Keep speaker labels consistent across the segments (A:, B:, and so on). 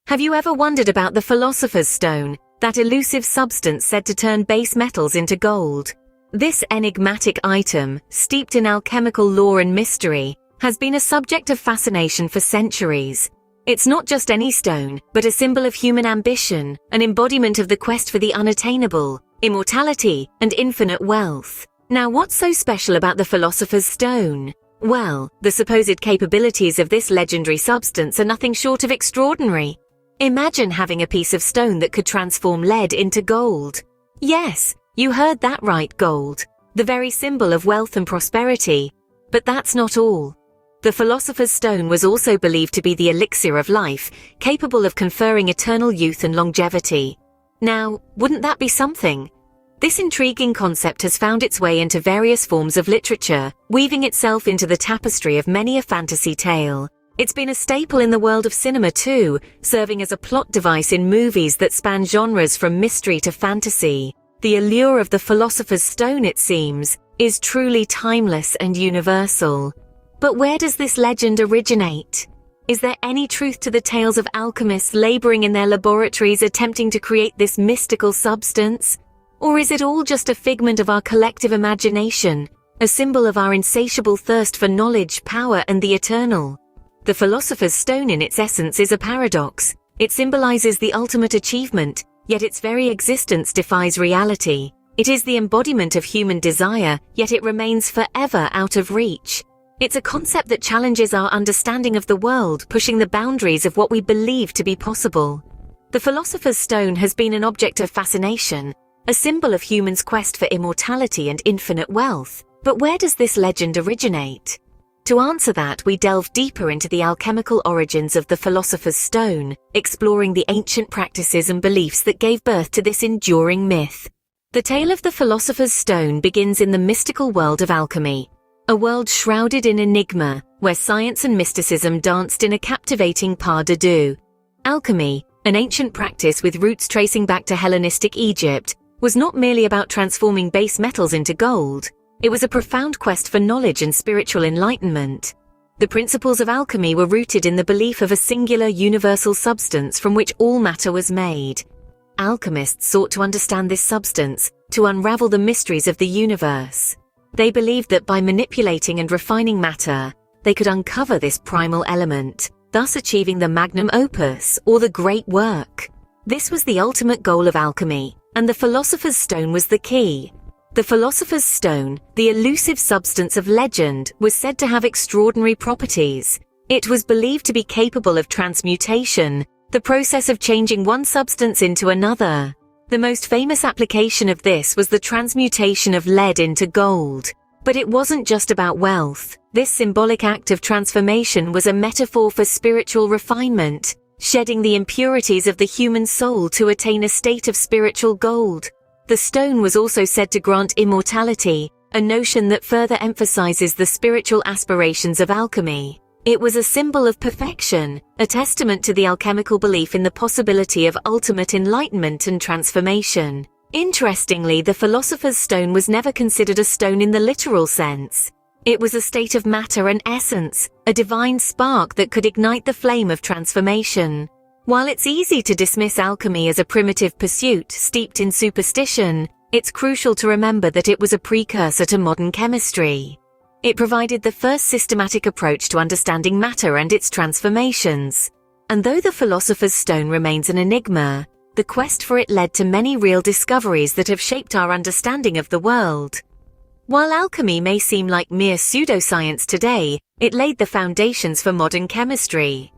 A: Have you ever wondered about the Philosopher's Stone, that elusive substance said to turn base metals into gold? This enigmatic item, steeped in alchemical lore and mystery, has been a subject of fascination for centuries. It's not just any stone, but a symbol of human ambition, an embodiment of the quest for the unattainable, immortality, and infinite wealth. Now, what's so special about the Philosopher's Stone? Well, the supposed capabilities of this legendary substance are nothing short of extraordinary. Imagine having a piece of stone that could transform lead into gold. Yes, you heard that right, gold. The very symbol of wealth and prosperity. But that's not all. The Philosopher's Stone was also believed to be the elixir of life, capable of conferring eternal youth and longevity. Now, wouldn't that be something? This intriguing concept has found its way into various forms of literature, weaving itself into the tapestry of many a fantasy tale. It's been a staple in the world of cinema too, serving as a plot device in movies that span genres from mystery to fantasy. The allure of the Philosopher's Stone, it seems, is truly timeless and universal. But where does this legend originate? Is there any truth to the tales of alchemists laboring in their laboratories attempting to create this mystical substance? Or is it all just a figment of our collective imagination, a symbol of our insatiable thirst for knowledge, power, and the eternal? The Philosopher's Stone in its essence is a paradox. It symbolizes the ultimate achievement, yet its very existence defies reality. It is the embodiment of human desire, yet it remains forever out of reach. It's a concept that challenges our understanding of the world, pushing the boundaries of what we believe to be possible. The Philosopher's Stone has been an object of fascination, a symbol of humans' quest for immortality and infinite wealth. But where does this legend originate? To answer that, we delve deeper into the alchemical origins of the Philosopher's Stone, exploring the ancient practices and beliefs that gave birth to this enduring myth. The tale of the Philosopher's Stone begins in the mystical world of alchemy, a world shrouded in enigma, where science and mysticism danced in a captivating pas de deux. Alchemy, an ancient practice with roots tracing back to Hellenistic Egypt, was not merely about transforming base metals into gold. It was a profound quest for knowledge and spiritual enlightenment. The principles of alchemy were rooted in the belief of a singular universal substance from which all matter was made. Alchemists sought to understand this substance, to unravel the mysteries of the universe. They believed that by manipulating and refining matter, they could uncover this primal element, thus achieving the magnum opus, or the great work. This was the ultimate goal of alchemy, and the Philosopher's Stone was the key. The Philosopher's Stone, the elusive substance of legend, was said to have extraordinary properties. It was believed to be capable of transmutation, the process of changing one substance into another. The most famous application of this was the transmutation of lead into gold. But it wasn't just about wealth. This symbolic act of transformation was a metaphor for spiritual refinement, shedding the impurities of the human soul to attain a state of spiritual gold. The stone was also said to grant immortality, a notion that further emphasizes the spiritual aspirations of alchemy. It was a symbol of perfection, a testament to the alchemical belief in the possibility of ultimate enlightenment and transformation. Interestingly, the Philosopher's Stone was never considered a stone in the literal sense. It was a state of matter and essence, a divine spark that could ignite the flame of transformation. While it's easy to dismiss alchemy as a primitive pursuit steeped in superstition, it's crucial to remember that it was a precursor to modern chemistry. It provided the first systematic approach to understanding matter and its transformations. And though the Philosopher's Stone remains an enigma, the quest for it led to many real discoveries that have shaped our understanding of the world. While alchemy may seem like mere pseudoscience today, it laid the foundations for modern chemistry.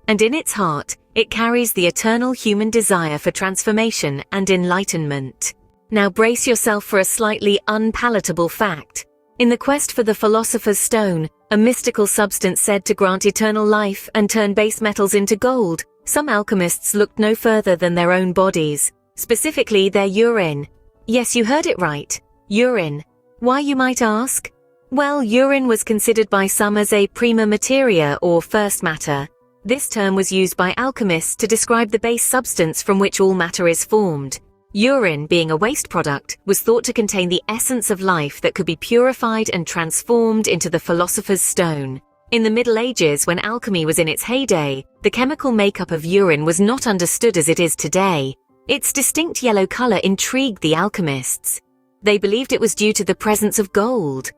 A: And in its heart, it carries the eternal human desire for transformation and enlightenment. Now brace yourself for a slightly unpalatable fact. In the quest for the Philosopher's Stone, a mystical substance said to grant eternal life and turn base metals into gold, some alchemists looked no further than their own bodies, specifically their urine. Yes, you heard it right. Urine. Why, you might ask? Well, urine was considered by some as a prima materia or first matter. This term was used by alchemists to describe the base substance from which all matter is formed. Urine, being a waste product, was thought to contain the essence of life that could be purified and transformed into the Philosopher's Stone. In the Middle Ages, when alchemy was in its heyday, the chemical makeup of urine was not understood as it is today. Its distinct yellow color intrigued the alchemists. They believed it was due to the presence of gold.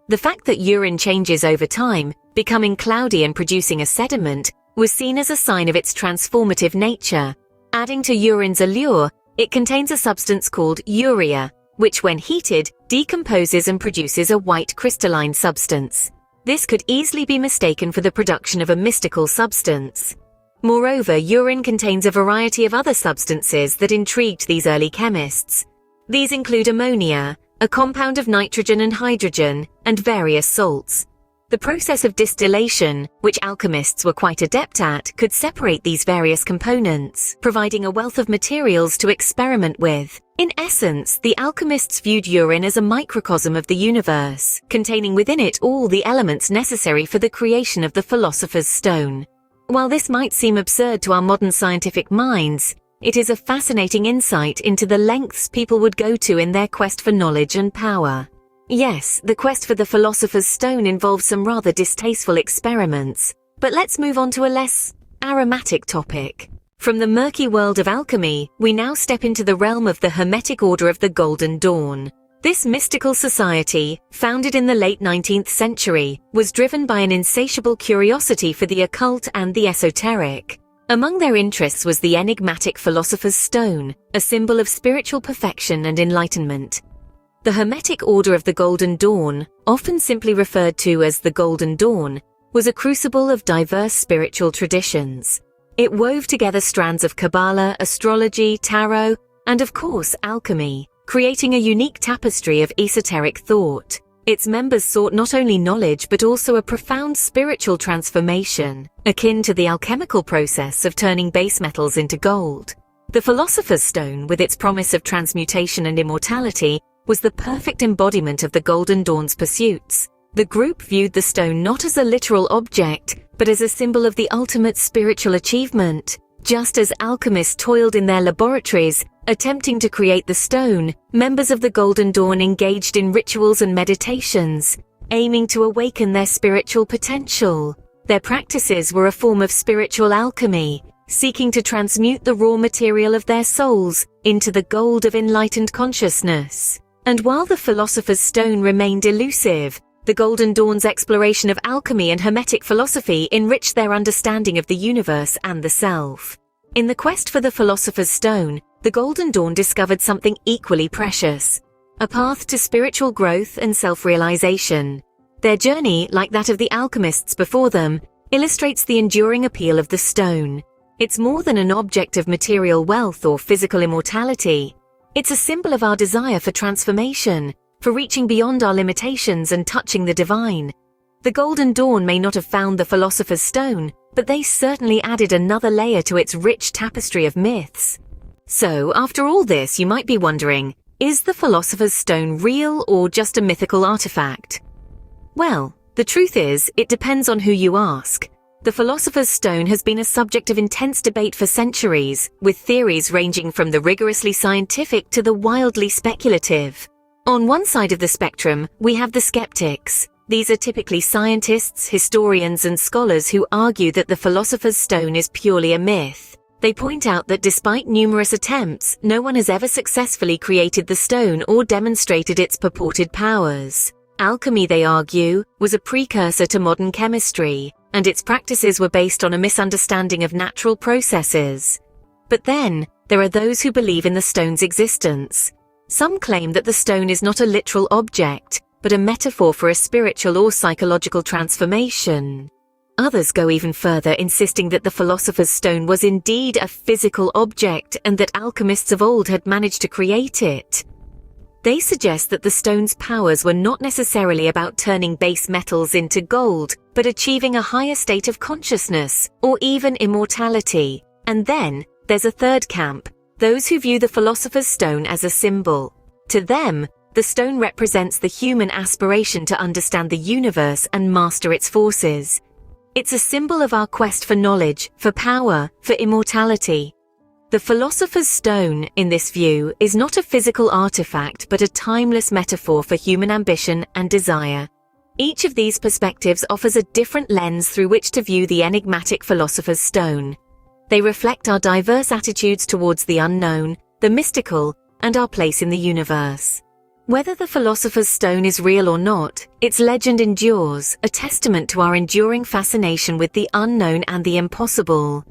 A: The fact that urine changes over time, becoming cloudy and producing a sediment, was seen as a sign of its transformative nature. Adding to urine's allure, it contains a substance called urea, which when heated, decomposes and produces a white crystalline substance. This could easily be mistaken for the production of a mystical substance. Moreover, urine contains a variety of other substances that intrigued these early chemists. These include ammonia, a compound of nitrogen and hydrogen, and various salts. The process of distillation, which alchemists were quite adept at, could separate these various components, providing a wealth of materials to experiment with. In essence, the alchemists viewed urine as a microcosm of the universe, containing within it all the elements necessary for the creation of the Philosopher's Stone. While this might seem absurd to our modern scientific minds, it is a fascinating insight into the lengths people would go to in their quest for knowledge and power. Yes, the quest for the Philosopher's Stone involves some rather distasteful experiments, but let's move on to a less aromatic topic. From the murky world of alchemy, we now step into the realm of the Hermetic Order of the Golden Dawn. This mystical society, founded in the late 19th century, was driven by an insatiable curiosity for the occult and the esoteric. Among their interests was the enigmatic Philosopher's Stone, a symbol of spiritual perfection and enlightenment. The Hermetic Order of the Golden Dawn, often simply referred to as the Golden Dawn, was a crucible of diverse spiritual traditions. It wove together strands of Kabbalah, astrology, tarot, and of course alchemy, creating a unique tapestry of esoteric thought. Its members sought not only knowledge but also a profound spiritual transformation, akin to the alchemical process of turning base metals into gold. The Philosopher's Stone, with its promise of transmutation and immortality, was the perfect embodiment of the Golden Dawn's pursuits. The group viewed the stone not as a literal object, but as a symbol of the ultimate spiritual achievement. Just as alchemists toiled in their laboratories, attempting to create the stone, members of the Golden Dawn engaged in rituals and meditations, aiming to awaken their spiritual potential. Their practices were a form of spiritual alchemy, seeking to transmute the raw material of their souls into the gold of enlightened consciousness. And while the Philosopher's Stone remained elusive, the Golden Dawn's exploration of alchemy and Hermetic philosophy enriched their understanding of the universe and the self. In the quest for the Philosopher's Stone, the Golden Dawn discovered something equally precious: a path to spiritual growth and self-realization. Their journey, like that of the alchemists before them, illustrates the enduring appeal of the stone. It's more than an object of material wealth or physical immortality. It's a symbol of our desire for transformation, for reaching beyond our limitations and touching the divine. The Golden Dawn may not have found the Philosopher's Stone, but they certainly added another layer to its rich tapestry of myths. So, after all this, you might be wondering, is the Philosopher's Stone real or just a mythical artifact? Well, the truth is, it depends on who you ask. The Philosopher's Stone has been a subject of intense debate for centuries, with theories ranging from the rigorously scientific to the wildly speculative. On one side of the spectrum, we have the skeptics. These are typically scientists, historians, and scholars who argue that the Philosopher's Stone is purely a myth. They point out that despite numerous attempts, no one has ever successfully created the stone or demonstrated its purported powers. Alchemy, they argue, was a precursor to modern chemistry, and its practices were based on a misunderstanding of natural processes. But then, there are those who believe in the stone's existence. Some claim that the stone is not a literal object, but a metaphor for a spiritual or psychological transformation. Others go even further, insisting that the Philosopher's Stone was indeed a physical object and that alchemists of old had managed to create it. They suggest that the stone's powers were not necessarily about turning base metals into gold, but achieving a higher state of consciousness, or even immortality. And then, there's a third camp, those who view the Philosopher's Stone as a symbol. To them, the stone represents the human aspiration to understand the universe and master its forces. It's a symbol of our quest for knowledge, for power, for immortality. The Philosopher's Stone, in this view, is not a physical artifact but a timeless metaphor for human ambition and desire. Each of these perspectives offers a different lens through which to view the enigmatic Philosopher's Stone. They reflect our diverse attitudes towards the unknown, the mystical, and our place in the universe. Whether the Philosopher's Stone is real or not, its legend endures, a testament to our enduring fascination with the unknown and the impossible.